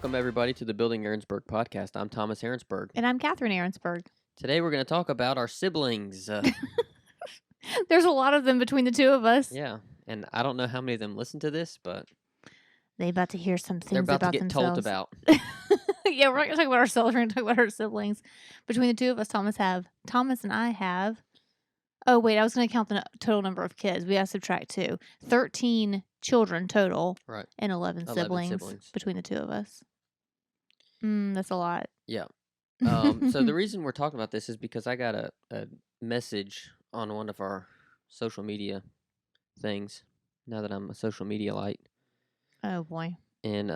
Welcome, everybody, to the Building Aaronsburg podcast. I'm Thomas Aaronsburg. And I'm Catherine Aaronsburg. Today, we're going to talk about our siblings. There's a lot of them between the two of us. Yeah, and I don't know how many of them listen to this, but They about to hear some things they're about to get themselves. told about. Yeah, we're not going to talk about ourselves. We're going to talk about our siblings. Between the two of us, Thomas and I have... Oh, wait, I was going to count the total number of kids. We have to subtract 2. 13 children total. Right. And 11 siblings between the two of us. That's a lot. Yeah. So the reason we're talking about this is because I got a message on one of our social media things, now that I'm a social media light. Oh, boy. And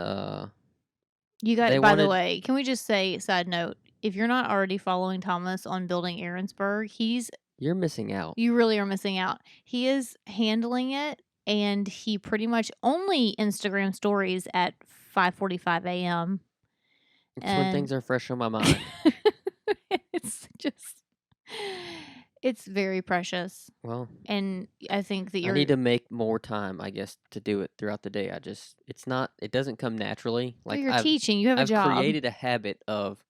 you got, by the way, can we just say, side note, if you're not already following Thomas on Building Aaronsburg, you're missing out. You really are missing out. He is handling it, and he pretty much only Instagram stories at 5:45 a.m. It's when things are fresh on my mind. It's very precious. Well, and I think that I need to make more time, I guess, to do it throughout the day. It doesn't come naturally. Like you're teaching, you have a job. I've created a habit of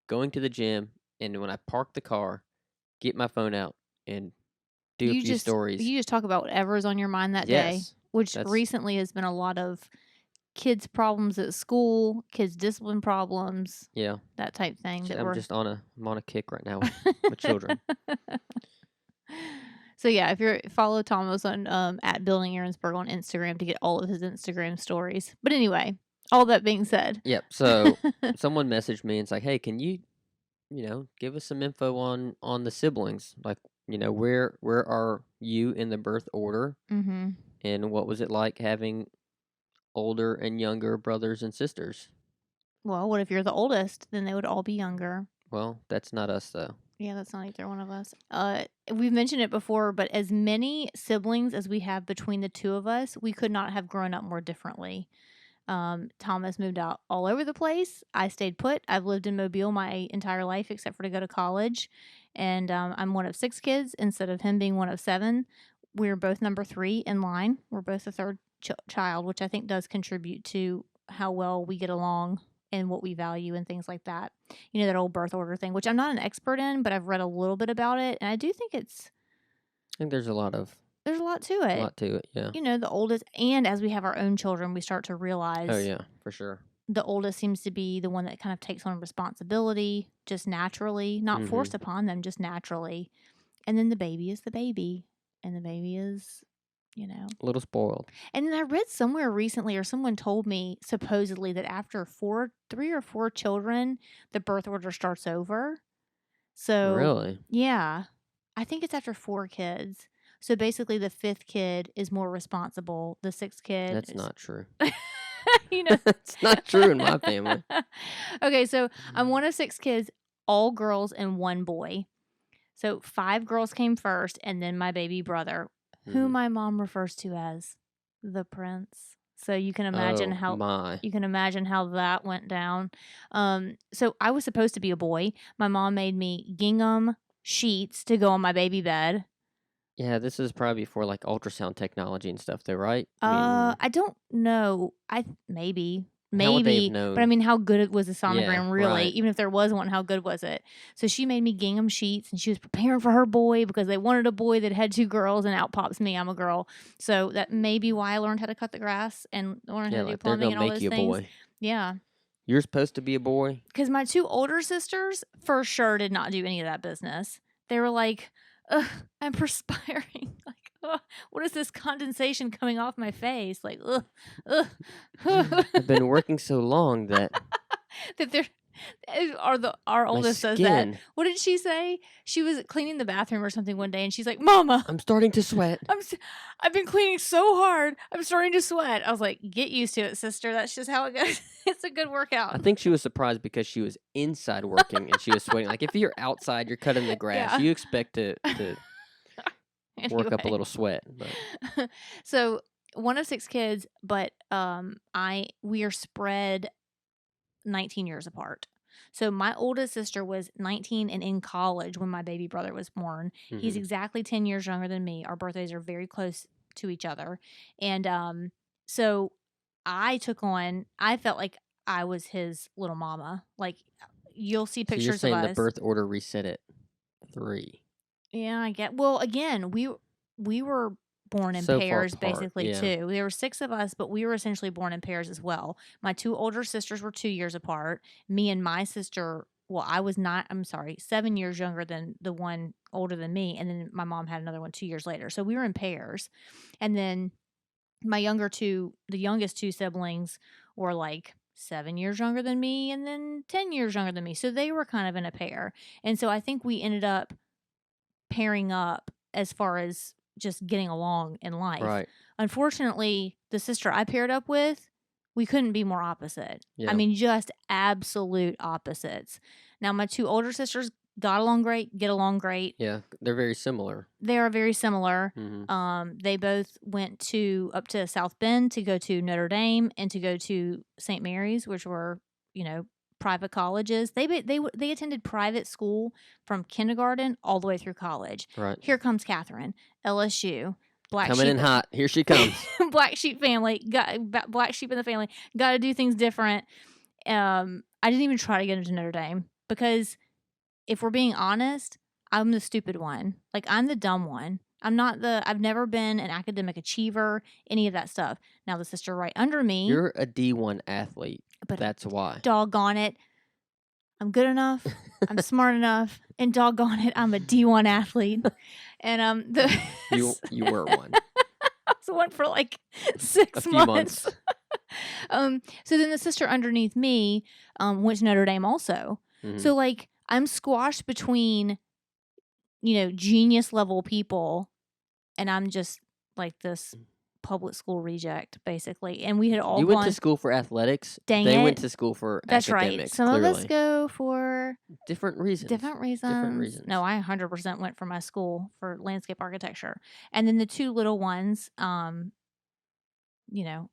going to the gym, and when I park the car, get my phone out and do a few stories. You just talk about whatever's on your mind that day, which recently has been a lot of kids' problems at school, kids' discipline problems, that type thing. I'm on a kick right now with children. So yeah, if you're follow Thomas on at Building Aaronsburg on Instagram to get all of his Instagram stories. But anyway, all that being said, yep. So someone messaged me and it's like, hey, can you give us some info on the siblings? Like, where are you in the birth order? Mm-hmm. And what was it like having older and younger brothers and sisters? Well, what if you're the oldest? Then they would all be younger. Well, that's not us, though. Yeah, that's not either one of us. We've mentioned it before, but as many siblings as we have between the two of us, we could not have grown up more differently. Thomas moved out all over the place. I stayed put. I've lived in Mobile my entire life except for to go to college. And I'm one of 6 kids instead of him being one of 7. We're both number 3 in line. We're both the third child, which I think does contribute to how well we get along and what we value and things like that. You know, that old birth order thing, which I'm not an expert in, but I've read a little bit about it. And I do think I think there's a lot to it. A lot to it, yeah. You know, the oldest, and as we have our own children, we start to realize. Oh, yeah, for sure. The oldest seems to be the one that kind of takes on responsibility just naturally, not forced upon them, just naturally. And then the baby is the baby. And the baby is, a little spoiled. And then I read somewhere recently, or someone told me supposedly that after 3 or 4 children, the birth order starts over. So really, yeah, I think it's after 4 kids. So basically, the 5th kid is more responsible. The 6th kid. That's not true. It's not true in my family. Okay, so I'm one of 6 kids, all girls and 1 boy. So 5 girls came first, and then my baby brother, who my mom refers to as the prince. So you can imagine how that went down. So I was supposed to be a boy. My mom made me gingham sheets to go on my baby bed. Yeah, this is probably for like ultrasound technology and stuff, though, right? I don't know. Maybe. But I mean, how good was the sonogram, Yeah, really? right. Even if there was one, how good was it? So she made me gingham sheets, and she was preparing for her boy because they wanted a boy that had 2 girls, and out pops me. I'm a girl. So that may be why I learned how to cut the grass and learned how to do plumbing and all those things. They're gonna make you a boy. Yeah. You're supposed to be a boy? Because my 2 older sisters for sure did not do any of that business. They were like, ugh, I'm perspiring. Like, ugh, what is this condensation coming off my face? Like, ugh, ugh. I've been working so long that our oldest says that. What did she say? She was cleaning the bathroom or something one day, and she's like, "Mama, I'm starting to sweat. I've been cleaning so hard. I'm starting to sweat." I was like, "Get used to it, sister. That's just how it goes. It's a good workout." I think she was surprised because she was inside working and she was sweating. Like if you're outside, you're cutting the grass, you expect to work up a little sweat. But. So one of 6 kids, but we are spread 19 years apart. So my oldest sister was 19 and in college when my baby brother was born. He's exactly 10 years younger than me. Our birthdays are very close to each other. And so I felt like I was his little mama. Like, you'll see So you're pictures of saying the us. birth order reset at 3. Yeah, I get. Well, again, we were born in So far pairs apart, basically yeah. too. There were 6 of us, but we were essentially born in pairs as well. My 2 older sisters were 2 years apart. Me and my sister, well, I was not, I'm sorry, 7 years younger than the one older than me, and then my mom had another one 2 years later. So we were in pairs. And then my the youngest 2 siblings were like 7 years younger than me and then 10 years younger than me. So they were kind of in a pair. And so I think we ended up pairing up as far as just getting along in life. Right. Unfortunately, the sister I paired up with, we couldn't be more opposite. Yeah. I mean, just absolute opposites. Now, my 2 older sisters got along great, get along great. Yeah, they're very similar. They are very similar. Mhm. They both went up to South Bend to go to Notre Dame and to go to St. Mary's, which were, private colleges. They attended private school from kindergarten all the way through college. Right. Here comes Catherine, LSU, black Coming sheep, in hot. Here she comes. black sheep family, black sheep in the family. Got to do things different. I didn't even try to get into Notre Dame because, if we're being honest, I'm the stupid one. Like, I'm the dumb one. I've never been an academic achiever, any of that stuff. Now, the sister right under me. You're a D1 athlete. But that's why. Doggone it. I'm good enough. I'm smart enough. And doggone it, I'm a D1 athlete. And you were one. I was one for like 6 few months. So then the sister underneath me went to Notre Dame also. Mhm. So, like, I'm squashed between, genius level people, and I'm just like this public school reject, basically. And we had all You went to school for athletics. Dang they it. went to school for That's academics. right. Some clearly. of us go for different reasons. different reasons. No, I 100% went for my school for landscape architecture. And then the 2 little ones, I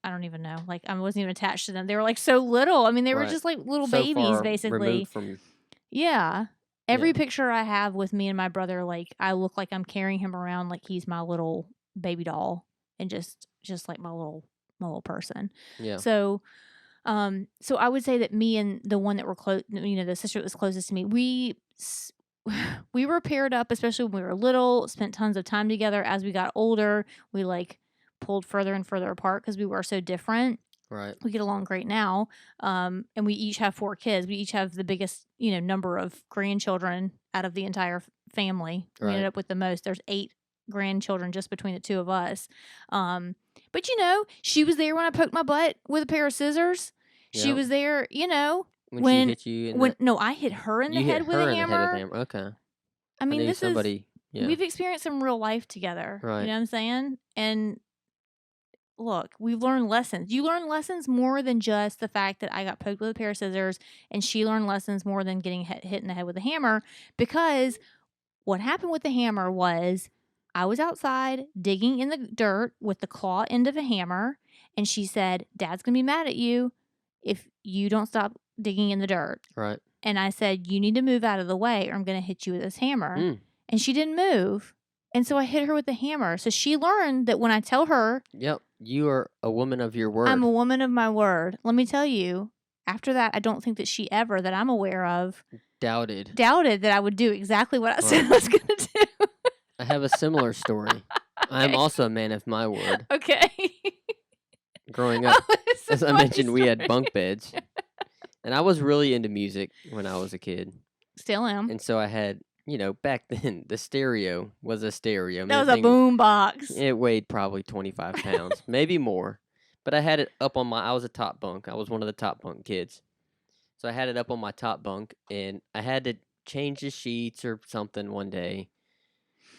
don't even know. Like, I wasn't even attached to them. They were like so little. I mean, they were Right. just like little So babies, far basically. removed from. Yeah. Every Yeah. picture I have with me and my brother, like, I look like I'm carrying him around like he's my little baby doll, and just like my little person. Yeah. So I would say that me and the one that were close, the sister that was closest to me, we were paired up, especially when we were little, spent tons of time together. As we got older, we like pulled further and further apart because we were so different. Right. We get along great now. And we each have 4 kids. We each have the biggest, number of grandchildren out of the entire family. We ended Right. up with the most. There's 8 grandchildren just between the 2 of us. But she was there when I poked my butt with a pair of scissors. She Yep. was there, When she hit you in no, I hit her in the you head hit with her a in the head with hammer. a hammer. Okay. I mean, knew this is somebody. Yeah. we've experienced some real life together. Right. You know what I'm saying? And look, we've learned lessons. You learn lessons more than just the fact that I got poked with a pair of scissors, and she learned lessons more than getting hit in the head with a hammer, because what happened with the hammer was I was outside digging in the dirt with the claw end of a hammer, and she said, "Dad's going to be mad at you if you don't stop digging in the dirt." Right. And I said, "You need to move out of the way or I'm going to hit you with this hammer." Mm. And she didn't move. And so I hit her with the hammer. So she learned that when I tell her, Yep. You are a woman of your word. I'm a woman of my word. Let me tell you, after that, I don't think that she ever, that I'm aware of, doubted that I would do exactly what I said I was going to do. I have a similar story. I'm Okay. also a man of my word. Okay. Growing up, It's a as I funny mentioned, we had story. bunk beds. And I was really into music when I was a kid. Still am. And so I had, back then, the stereo was a stereo. I mean, That was the a thing- boom box. It weighed probably 25 pounds, maybe more. But I had it up on I was a top bunk. I was one of the top bunk kids. So I had it up on my top bunk, and I had to change the sheets or something one day,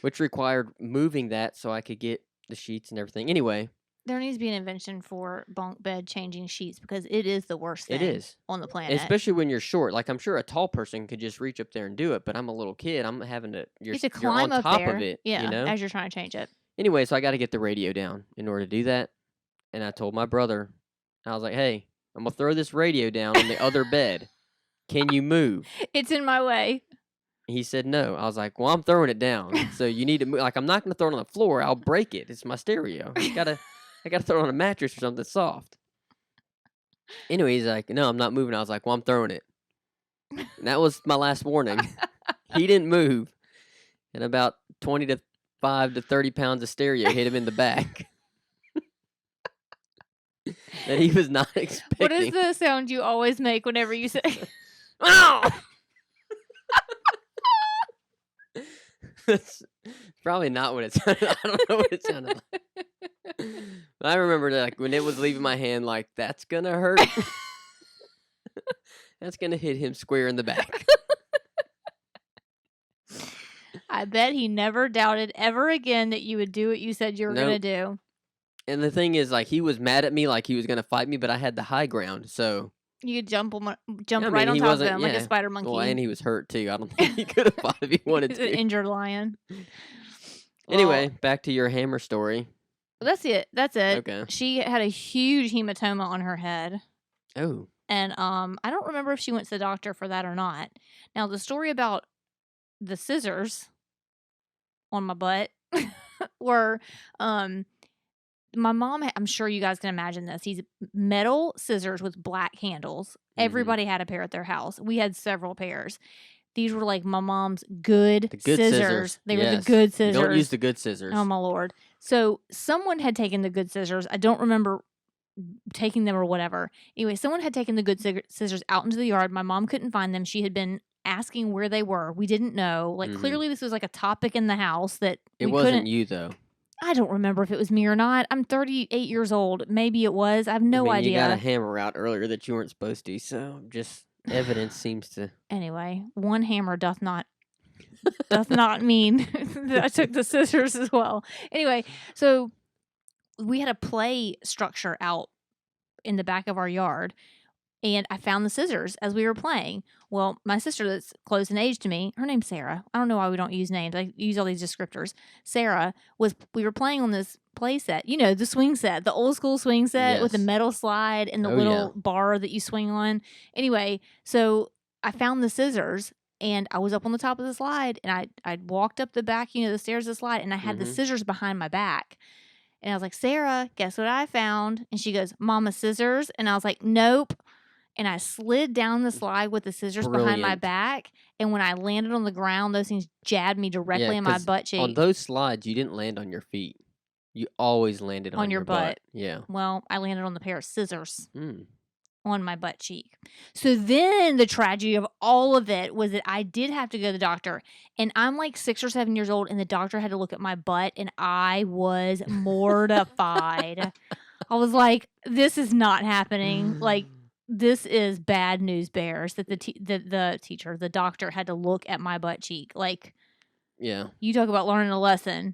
which required moving that so I could get the sheets and everything. Anyway, There needs to be an invention for bunk bed changing sheets, because it is the worst thing it is. on the planet. Especially when you're short. Like, I'm sure a tall person could just reach up there and do it, but I'm a little kid. I'm having to, you you're have to climb on up top there. of it, Yeah, as you're trying to change it. Anyway, so I got to get the radio down in order to do that. And I told my brother, I was like, hey, I'm going to throw this radio down on the other bed. Can you move? It's in my way. He said no. I was like, well, I'm throwing it down. So you need to move. Like, I'm not going to throw it on the floor. I'll break it. It's my stereo. I got to throw it on a mattress or something soft. Anyway, he's like, "No, I'm not moving." I was like, "Well, I'm throwing it." And that was my last warning. He didn't move, and about 25 to 30 pounds of stereo hit him in the back that he was not expecting. What is the sound you always make whenever you say? Ow! That's probably not what it sounded. I don't know what it sounded like. But I remember like when it was leaving my hand, like that's gonna hurt. That's gonna hit him square in the back. I bet he never doubted ever again that you would do what you said you were going to do. And the thing is, like, he was mad at me, like he was gonna fight me, but I had the high ground, so You could jump I right mean, on he top of wasn't. him like a Yeah. spider monkey. Well, and he was hurt too. I don't think he could have fought if he wanted He's an to. injured lion. Anyway, back to your hammer story. That's it. That's it. Okay. She had a huge hematoma on her head. Oh. And I don't remember if she went to the doctor for that or not. Now, the story about the scissors on my butt were my mom, I'm sure you guys can imagine this. These metal scissors with black handles. Everybody had a pair at their house. We had several pairs. These were like my mom's good scissors. They were the good scissors. You don't use the good scissors. Oh, my Lord. So someone had taken the good scissors. I don't remember taking them or whatever. Anyway, someone had taken the good scissors out into the yard. My mom couldn't find them. She had been asking where they were. We didn't know. Like, clearly this was like a topic in the house that it wasn't you, though. I don't remember if it was me or not. I'm 38 years old. Maybe it was. I have no idea. You got a hammer out earlier that you weren't supposed to, so just evidence seems to. Anyway, one hammer doth not mean that I took the scissors as well. Anyway, so we had a play structure out in the back of our yard, and I found the scissors as we were playing. Well, my sister that's close in age to me, her name's Sarah. I don't know why we don't use names. I use all these descriptors. Sarah we were playing on this play set, the swing set, the old school swing set with the metal slide and the little bar that you swing on. Anyway, so I found the scissors and I was up on the top of the slide and I walked up the back, the stairs of the slide, and I had the scissors behind my back. And I was like, Sarah, guess what I found? And she goes, Mama, scissors? And I was like, nope. And I slid down the slide with the scissors behind my back. And when I landed on the ground, those things jabbed me directly in my butt cheek. On those slides, you didn't land on your feet. You always landed on your butt. Yeah. Well, I landed on the pair of scissors on my butt cheek. So then the tragedy of all of it was that I did have to go to the doctor. And I'm like 6 or 7 years old, and the doctor had to look at my butt, and I was mortified. I was like, this is not happening. Like, this is bad news bears that the doctor had to look at my butt cheek. Like, yeah, you talk about learning a lesson.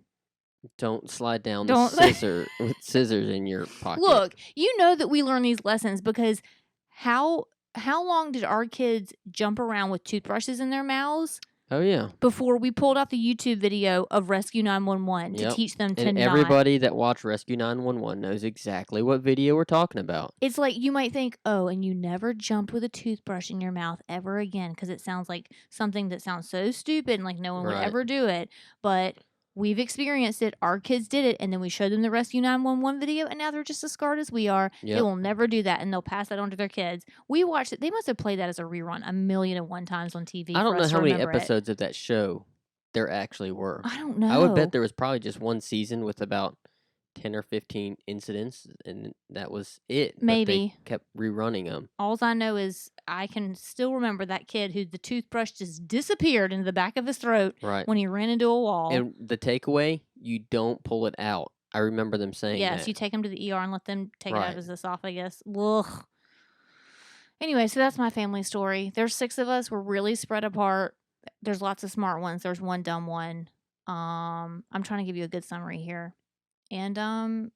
Don't slide down the scissor with scissors in your pocket. Look, you know that we learn these lessons because how long did our kids jump around with toothbrushes in their mouths? Oh, yeah. Before we pulled out the YouTube video of Rescue 911 to teach them to not. And everybody that watched Rescue 911 knows exactly what video we're talking about. It's like you might think, oh, and you never jumped with a toothbrush in your mouth ever again because it sounds like something that sounds so stupid and like no one would ever do it. But we've experienced it. Our kids did it. And then we showed them the Rescue 911 video. And now they're just as scarred as we are. Yep. They will never do that. And they'll pass that on to their kids. We watched it. They must have played that as a rerun 1,000,001 times on TV. I don't know how many episodes of that show there actually were. I don't know. I would bet there was probably just one season with about 10 or 15 incidents. And that was it. Maybe. But they kept rerunning them. All I know is I can still remember that kid who the toothbrush just disappeared into the back of his throat when he ran into a wall. And the takeaway, you don't pull it out. I remember them saying that. Yes, you take him to the ER and let them take it out of his esophagus. Ugh. Anyway, so that's my family story. There's 6 of us. We're really spread apart. There's lots of smart ones. There's one dumb one. I'm trying to give you a good summary here. And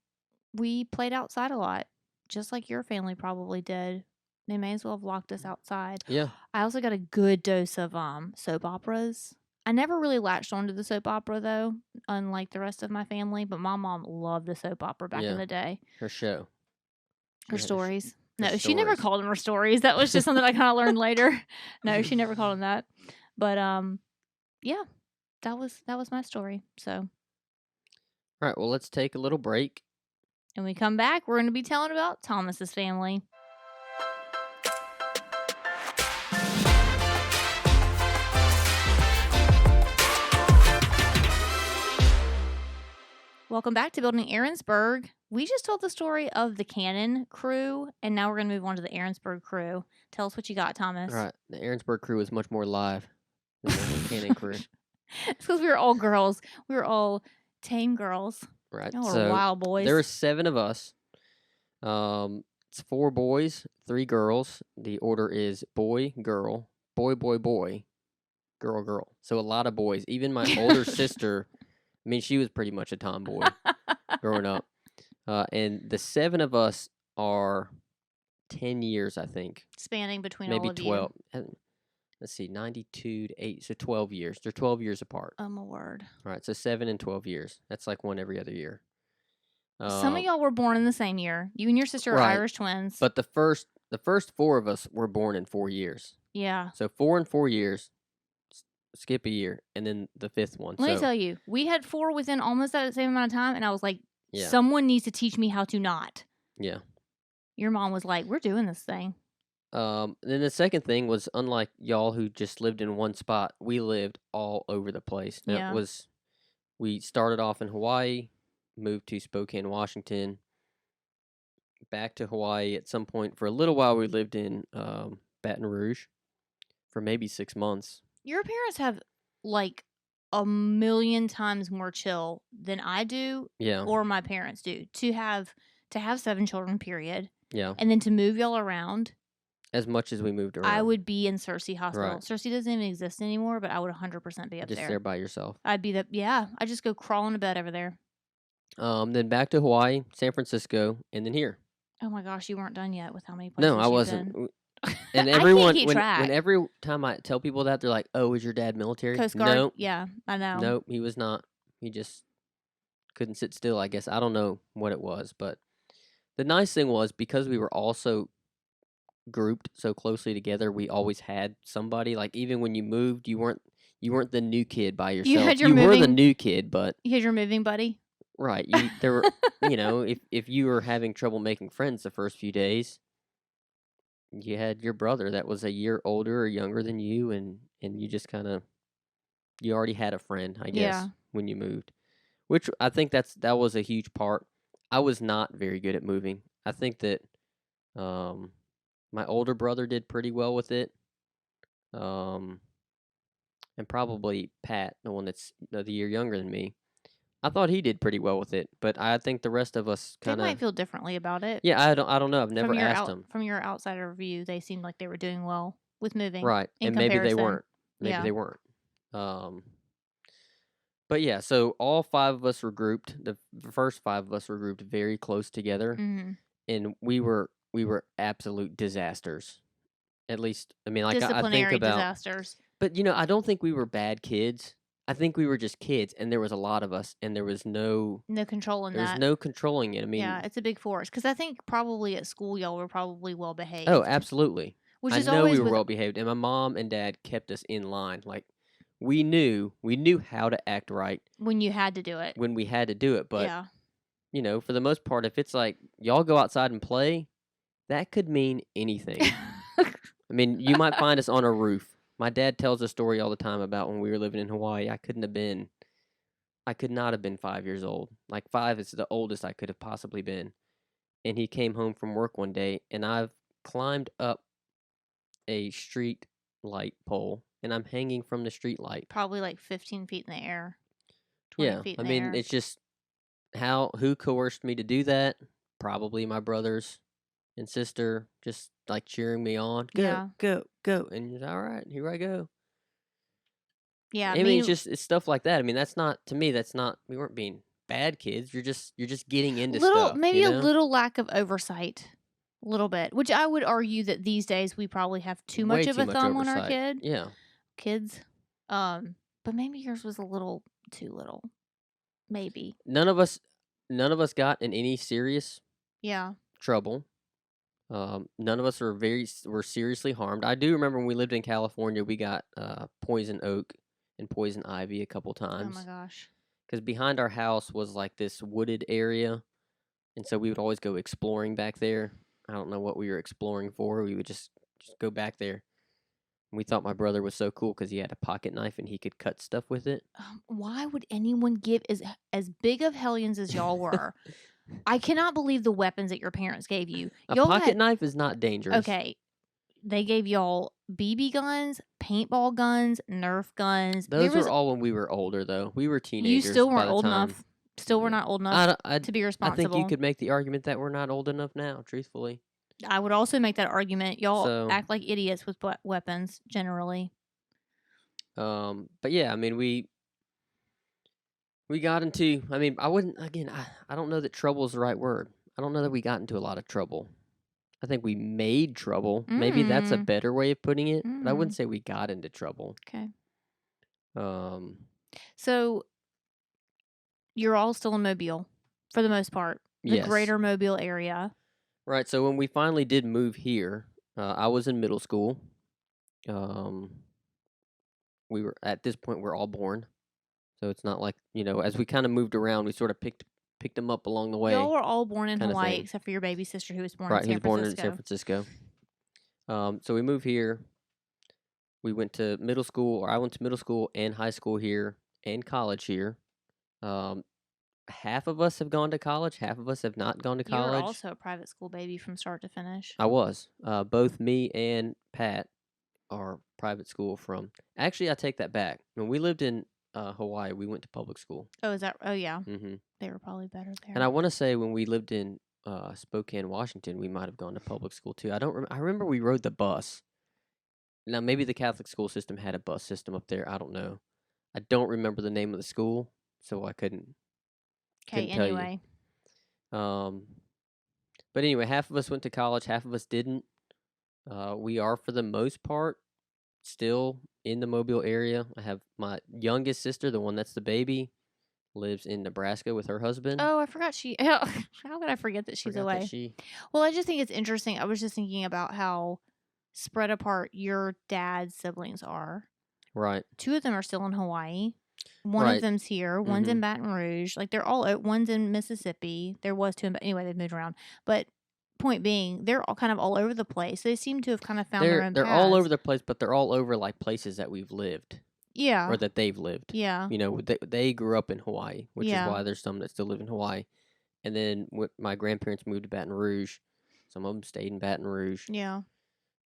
we played outside a lot, just like your family probably did. They may as well have locked us outside. Yeah. I also got a good dose of soap operas. I never really latched onto the soap opera, though, unlike the rest of my family. But my mom loved the soap opera back in the day. Her show. Her stories. No, she never called them her stories. That was just something I kind of learned later. No, she never called them that. But, yeah, that was my story. So. All right, well, let's take a little break. And we come back, we're going to be telling about Thomas's family. Welcome back to Building Aaronsburg. We just told the story of the Cannon crew, and now we're going to move on to the Aaronsburg crew. Tell us what you got, Thomas. All right, the Aaronsburg crew is much more live than the Cannon crew. It's because we were all girls. We were all tame girls. Right. No, we're So wild boys. there were 7 of us. It's 4 boys, 3 girls. The order is boy, girl, boy, boy, boy, girl, girl. So a lot of boys. Even my older sister, I mean, she was pretty much a tomboy growing up. And the 7 of us are 10 years, I think. Spanning between Maybe all of 12. Let's see, 92 to 8, so 12 years. They're 12 years apart. you. My word. All right, so 7 and 12 years. That's like one every other year. Some of y'all were born in the same year. You and your sister are Right. Irish twins. But the first 4 of us were born in 4 years. yeah. So 4 and 4 years, skip a year, and then the 5th one. Let me tell you, we had 4 within almost that same amount of time, and I was like, Yeah. someone needs to teach me how to not. Yeah. Your mom was like, we're doing this thing. Then the second thing was, unlike y'all who just lived in one spot, we lived all over the place. Now, Yeah. we started off in Hawaii, moved to Spokane, Washington, back to Hawaii at some point. For a little while, we lived in Baton Rouge for maybe 6 months. Your parents have like a million times more chill than I do Yeah. or my parents do to have 7 children, period. Yeah. And then to move y'all around. As much as we moved around. I would be in Searcy Hospital. Right. Searcy doesn't even exist anymore, but I would 100% be up just there by yourself. I'd be I'd just go crawl into bed over there. Then back to Hawaii, San Francisco, and then here. Oh my gosh, you weren't done yet with how many places No, I you've wasn't. been. And I can't everyone, keep when track. every time I tell people that, they're like, "Oh, is your dad military?" Coast Guard. No, Yeah, I know. nope, he was not. He just couldn't sit still, I guess. I don't know what it was, but the nice thing was, because we were all so grouped so closely together, we always had somebody. Like, even when you moved, you weren't the new kid by yourself. You had your were the moving- new kid, but You had your moving buddy. right, there were, if you were having trouble making friends the first few days, you had your brother that was a year older or younger than you, and you just kind of, you already had a friend, I guess, Yeah. when you moved, which I think that was a huge part. I was not very good at moving. I think that my older brother did pretty well with it, and probably Pat, the one that's the year younger than me. I thought he did pretty well with it, but I think the rest of us They kind might of, feel differently about it. yeah, I don't know. I've never from your asked them. From your outsider view, they seemed like they were doing well with moving. Right, in and maybe they comparison. weren't. Maybe Yeah. they weren't. But yeah, so all 5 of us were grouped. The first 5 of us were grouped very close together, Mm-hmm. and we were absolute disasters. At least, I mean, like I think Disciplinary about, disasters. but I don't think we were bad kids. I think we were just kids, and there was a lot of us, and there was no controlling that. no controlling it. I mean, yeah, it's a big force. Because I think probably at school y'all were probably well behaved. oh, absolutely. Which I is know always we were with, well behaved, and my mom and dad kept us in line. Like, we knew how to act right when you had to do it. when we had to do it. But yeah. for the most part, if it's like y'all go outside and play, that could mean anything. I mean, you might find us on a roof. My dad tells a story all the time about when we were living in Hawaii. I could not have been 5 years old. Like, 5 is the oldest I could have possibly been. And he came home from work one day, and I've climbed up a street light pole, and I'm hanging from the street light. Probably like 15 feet in the air. 20 feet in the air. It's just who coerced me to do that? Probably my brothers and sister, just like cheering me on. Go, Yeah. go, go. And you're all right, here I go. Yeah. I mean, it's stuff like that. I mean, to me, that's not, we weren't being bad kids. You're just getting into stuff. Maybe you a know? little lack of oversight. A little bit. Which I would argue that these days we probably have too Way much of too a much thumb on our oversight. Yeah. kids. But maybe yours was a little too little. Maybe. None of us got in any serious Yeah. trouble. None of us were seriously harmed. I do remember when we lived in California, we got poison oak and poison ivy a couple Oh times. my gosh. Because behind our house was like this wooded area, and so we would always go exploring back there. I don't know what we were exploring for. We would just go back there. We thought my brother was so cool because he had a pocket knife and he could cut stuff with it. Why would anyone give as big of hellions as y'all were? I cannot believe the weapons that your parents gave you. A Y'all pocket had knife is not dangerous. okay. They gave y'all BB guns, paintball guns, Nerf guns. Those were all when we were older, though. We were You teenagers. still by weren't the old time. enough. Still were not old enough to be I responsible. think you could make the argument that we're not old enough now, truthfully. I would also make that argument. Y'all So- act like idiots with weapons generally. But yeah, I mean, we got into. I mean, I wouldn't. Again, I don't know that trouble is the right word. I don't know that we got into a lot of trouble. I think we made trouble. Maybe that's a better way of putting it. But I wouldn't say we got into trouble. Okay. Um, So you're all still in Mobile for the most part. The yes. greater Mobile area. Right. So when we finally did move here, I was in middle school. We were at this point we're all born, so it's not like as we kind of moved around, we sort of picked them up along the way. Y'all were all born in kinda Hawaii thing. except for your baby sister who was born Right, in he San was born Francisco. in San Francisco. So we moved here. We went to middle school, or I went to middle school and high school here and college here. Half of us have gone to college. Half of us have not gone to You were college. also a private school baby from start to finish. I was. Both me and Pat are private school from. Actually, I take that back. When we lived in Hawaii, we went to public school. Oh, is that? Oh, yeah. Hmm They were probably better there. And I want to say when we lived in Spokane, Washington, we might have gone to public school too. I don't. I remember we rode the bus. Now maybe the Catholic school system had a bus system up there. I don't know. I don't remember the name of the school, so I couldn't. Okay. tell you. Anyway. But anyway, half of us went to college, half of us didn't. We are, for the most part, still in the Mobile area. I have my youngest sister, the one that's the baby, lives in Nebraska with her husband. Oh, I forgot she. How could I forget that she's Forgot away? that Well, I just think it's interesting. I was just thinking about how spread apart your dad's siblings are. Right. 2 of them are still in Hawaii. One Right. of them's here. One's in Baton Rouge. Like they're all. One's in Mississippi. There was 2, but anyway, they've moved around. But point being, they're all kind of all over the place. They seem to have kind of found their own They're paths. all over the place, but they're all over like places that we've lived Yeah. or that they've lived. Yeah. They grew up in Hawaii, which Yeah. is why there's some that still live in Hawaii. And then my grandparents moved to Baton Rouge. Some of them stayed in Baton Rouge. Yeah.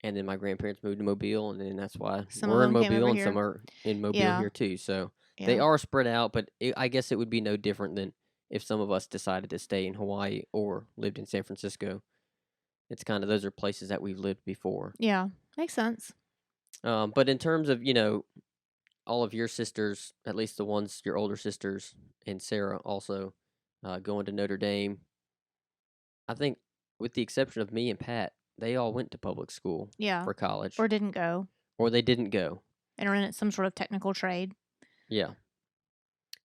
And then my grandparents moved to Mobile, and then that's why Some of we're in them came Mobile, over and here. some are in Mobile Yeah. here too. So Yeah. they are spread out, but I guess it would be no different than if some of us decided to stay in Hawaii or lived in San Francisco. It's kind of, those are places that we've lived before. Yeah. Makes sense. But in terms of, all of your sisters, at least the ones, your older sisters, and Sarah also going to Notre Dame, I think with the exception of me and Pat, they all went to public school Yeah. for college. Or didn't go. Or they didn't go. And are in some sort of technical trade. Yeah.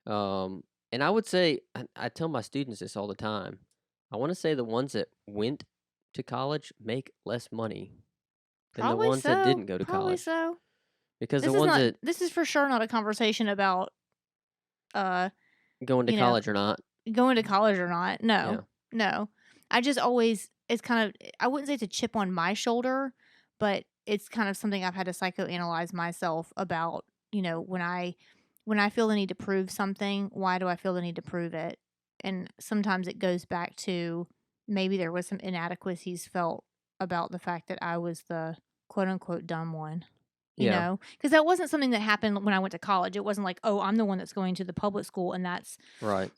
And I would say, I tell my students this all the time. I want to say the ones that went to college make less money than Probably the ones so. that didn't go to Probably college. so. Because This the is ones not. that This is for sure not a conversation about going to you know, college or not. going to college or not. No. Yeah. No. I just always, it's kind of, I wouldn't say it's a chip on my shoulder, but it's kind of something I've had to psychoanalyze myself about, when I feel the need to prove something, why do I feel the need to prove it? And sometimes it goes back to maybe there was some inadequacies felt about the fact that I was the quote unquote dumb one. You know, because that wasn't something that happened when I went to college. It wasn't like, oh, I'm the one that's going to the public school and that's, Right.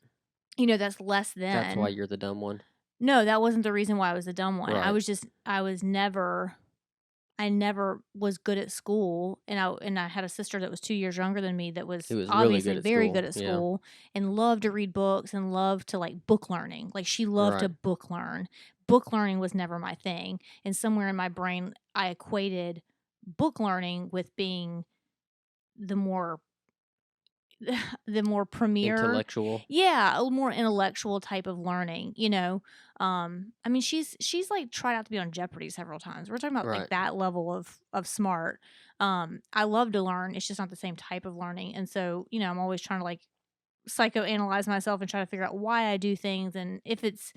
That's less than. That's why you're the dumb one. No, that wasn't the reason why I was the dumb one. Right. I never was good at school, and I had a sister that was 2 years younger than me that was Who was really obviously good at very school. good at Yeah. school and loved to read books and loved to like book learning. Like she loved to Right. book learn. Book learning was never my thing, and somewhere in my brain I equated book learning with being the more premier Intellectual. yeah, a more intellectual type of learning, I mean she's like tried out to be on Jeopardy several times. We're talking about like Right. that level of smart. I love to learn. It's just not the same type of learning. And so, I'm always trying to like psychoanalyze myself and try to figure out why I do things and if it's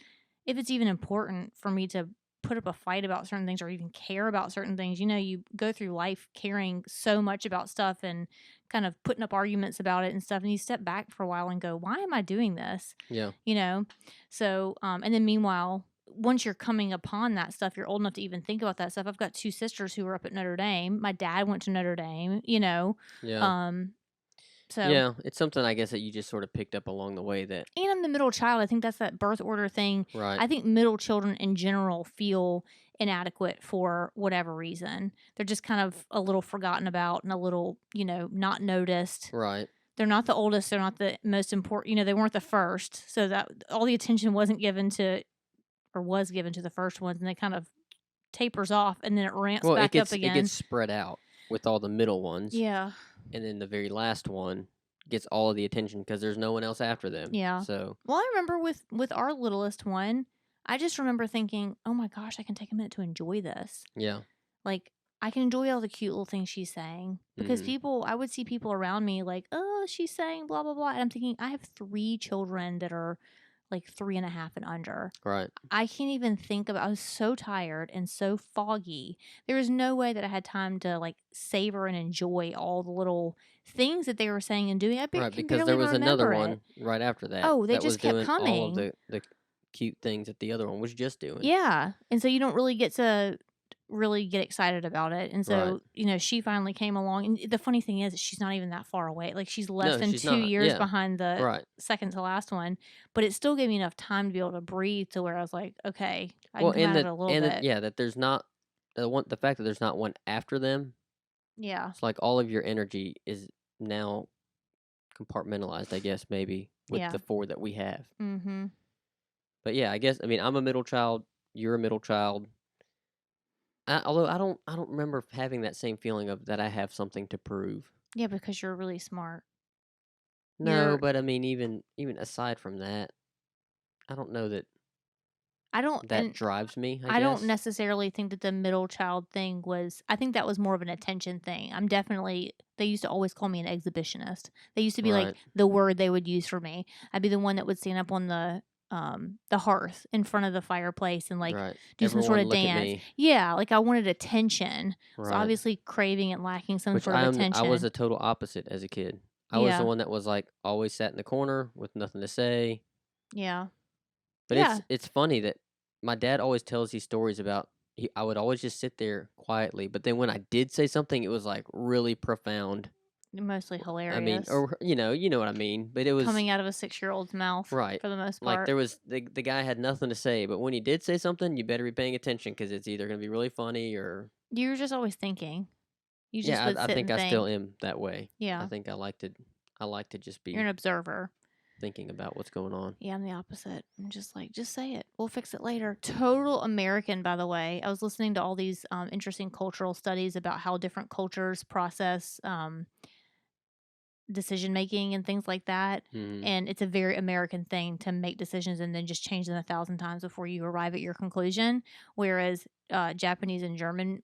even important for me to put up a fight about certain things or even care about certain things. You know, you go through life caring so much about stuff and kind of putting up arguments about it and stuff. And you step back for a while and go, why am I doing this? Yeah. You know? So, and then meanwhile, once you're coming upon that stuff, you're old enough to even think about that stuff. I've got 2 sisters who were up at Notre Dame. My dad went to Notre Dame, you know? Yeah. So, Yeah. It's something I guess that you just sort of picked up along the way that. and I'm the middle child. I think that's that birth order thing. Right. I think middle children in general feel inadequate for whatever reason. They're just kind of a little forgotten about and a little, you know, not noticed. Right. They're not the oldest. They're not the most important. You know, they weren't the first. So that all the attention wasn't given to, or was given to the first ones, and they kind of tapers off and then it ramps Well, back up it again. gets spread out with all the middle ones. Yeah. And then the very last one gets all of the attention because there's no one else after them. Yeah. So. Well, I remember with our littlest one, I just remember thinking, oh my gosh, I can take a minute to enjoy this. Yeah. Like, I can enjoy all the cute little things she's saying. Because I would see people around me like, oh, she's saying blah, blah, blah. And I'm thinking, I have 3 children that are like 3.5 and under. Right. I can't even think about, I was so tired and so foggy. There was no way that I had time to like savor and enjoy all the little things that they were saying and doing. Right, because there was another one right after that. Oh, they that just was kept doing coming. all of the cute things that the other one was just doing. Yeah. And so you don't really get to really get excited about it. And so, Right. you know, she finally came along. And the funny thing is she's not even that far away. Like she's less No, than she's 2 not. years Yeah. behind the Right. second to last one. But it still gave me enough time to be able to breathe to where I was like, okay, I Well, can come and out of it a little bit. yeah, that there's not the fact that there's not one after them. Yeah. It's like all of your energy is now compartmentalized, I guess, maybe with Yeah. the 4 that we have. Mm-hmm. But yeah, I guess I'm a middle child. You're a middle child. Although I don't remember having that same feeling of that I have something to prove. Yeah, because you're really smart. No, You're- but I mean, even aside from that, I don't know that I don't that and drives me. I don't guess. necessarily think that the middle child thing was, I think that was more of an attention thing. They used to always call me an exhibitionist. They used to be like Right. the word they would use for me. I'd be the one that would stand up on the hearth in front of the fireplace and like Right. do some sort Everyone of look at dance. me. Yeah, like I wanted attention. So Right. obviously craving and lacking some Which sort of attention. I was a total opposite as a kid. I was Yeah. the one that was like always sat in the corner with nothing to say. Yeah. But Yeah. it's funny that my dad always tells these stories about I would always just sit there quietly, but then when I did say something, it was like really profound. Mostly hilarious. I mean, or you know what I mean. But it was coming out of a 6-year-old's mouth. Right. For the most like part. there was the guy had nothing to say, but when he did say something, you better be paying attention because it's either going to be really funny or You were just always thinking. You just yeah. would I sit think and I think. still am that way. Yeah. I think I like to just be You're an observer. thinking about what's going on. Yeah, I'm the opposite. I'm just like, just say it. We'll fix it later. Total American, by the way. I was listening to all these interesting cultural studies about how different cultures process decision making and things like that. Mhm. And it's a very American thing to make decisions and then just change them 1,000 times before you arrive at your conclusion. Whereas Japanese and German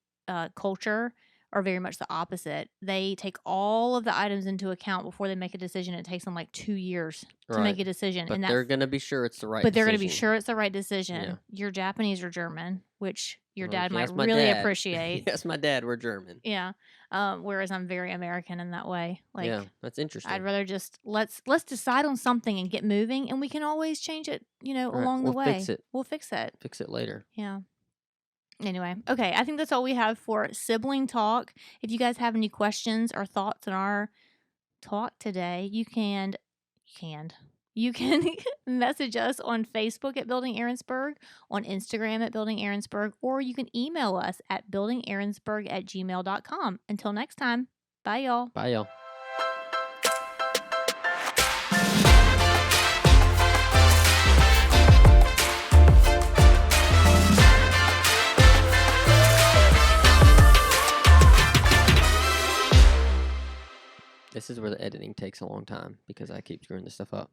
culture are very much the opposite. They take all of the items into account before they make a decision. It takes them like 2 years to make Right. a decision. But and they're going to be sure it's the right but they're going to be decision. sure it's the right decision. Yeah. You're Japanese or German, which your Well, dad if you might ask my really dad- appreciate. Yes, my dad. We're German. Yeah. Whereas I'm very American in that way. Like yeah, that's interesting. I'd rather just let's decide on something and get moving, and we can always change it, Right. along the We'll way. fix it. We'll fix it. Fix it later. Yeah. Anyway, okay, I think that's all we have for sibling talk. If you guys have any questions or thoughts on our talk today, you can message us on Facebook at Building Aaronsburg, on Instagram at Building Aaronsburg, or you can email us at buildingaaronsburg@gmail.com. Until next time, bye y'all. Bye, y'all. This is where the editing takes a long time because I keep screwing this stuff up.